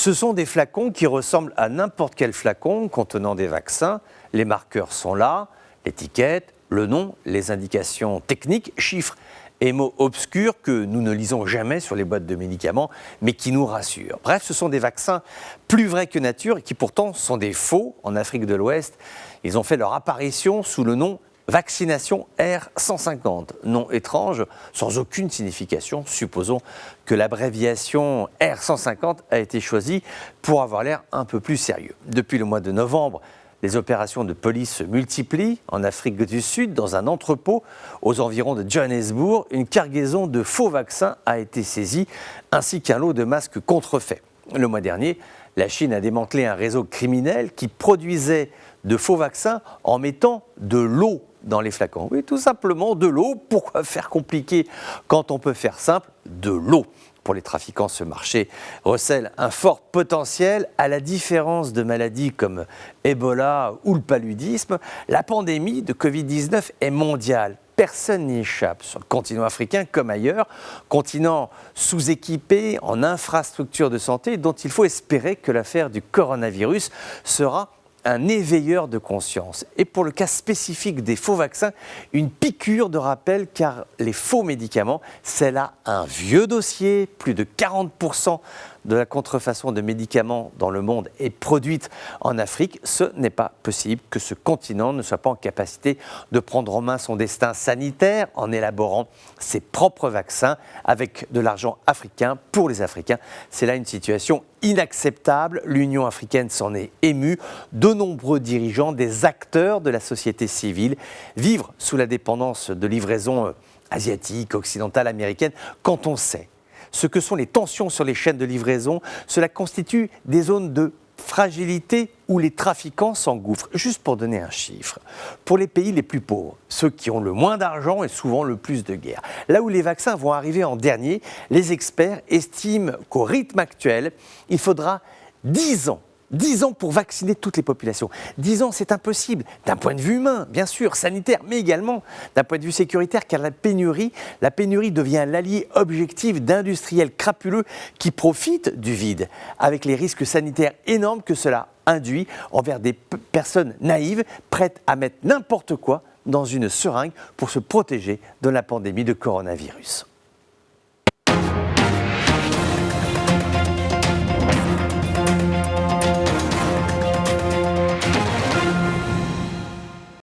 Ce sont des flacons qui ressemblent à n'importe quel flacon contenant des vaccins. Les marqueurs sont là, l'étiquette, le nom, les indications techniques, chiffres et mots obscurs que nous ne lisons jamais sur les boîtes de médicaments, mais qui nous rassurent. Bref, ce sont des vaccins plus vrais que nature et qui pourtant sont des faux. En Afrique de l'Ouest, ils ont fait leur apparition sous le nom vaccination R150, nom étrange, sans aucune signification. Supposons que l'abréviation R150 a été choisie pour avoir l'air un peu plus sérieux. Depuis le mois de novembre, les opérations de police se multiplient. En Afrique du Sud, dans un entrepôt aux environs de Johannesburg, une cargaison de faux vaccins a été saisie, ainsi qu'un lot de masques contrefaits. Le mois dernier, la Chine a démantelé un réseau criminel qui produisait de faux vaccins en mettant de l'eau dans les flacons. Oui, tout simplement de l'eau. Pourquoi faire compliqué quand on peut faire simple? De l'eau. Pour les trafiquants, ce marché recèle un fort potentiel. À la différence de maladies comme Ebola ou le paludisme, la pandémie de Covid-19 est mondiale. Personne n'y échappe, sur le continent africain comme ailleurs, continent sous-équipé en infrastructures de santé dont il faut espérer que l'affaire du coronavirus sera un éveilleur de conscience. Et pour le cas spécifique des faux vaccins, une piqûre de rappel car les faux médicaments, c'est là un vieux dossier. Plus de 40% de la contrefaçon de médicaments dans le monde est produite en Afrique. Ce n'est pas possible que ce continent ne soit pas en capacité de prendre en main son destin sanitaire en élaborant ses propres vaccins avec de l'argent africain pour les Africains. C'est là une situation inacceptable. L'Union africaine s'en est émue. De nombreux dirigeants, des acteurs de la société civile vivent sous la dépendance de livraisons asiatiques, occidentales, américaines. Quand on sait ce que sont les tensions sur les chaînes de livraison, cela constitue des zones de fragilité où les trafiquants s'engouffrent. Juste pour donner un chiffre, pour les pays les plus pauvres, ceux qui ont le moins d'argent et souvent le plus de guerres, là où les vaccins vont arriver en dernier, les experts estiment qu'au rythme actuel, il faudra 10 ans. 10 ans pour vacciner toutes les populations. 10 ans, c'est impossible, d'un point de vue humain, bien sûr, sanitaire, mais également d'un point de vue sécuritaire, car la pénurie devient l'allié objectif d'industriels crapuleux qui profitent du vide, avec les risques sanitaires énormes que cela induit envers des personnes naïves, prêtes à mettre n'importe quoi dans une seringue pour se protéger de la pandémie de coronavirus.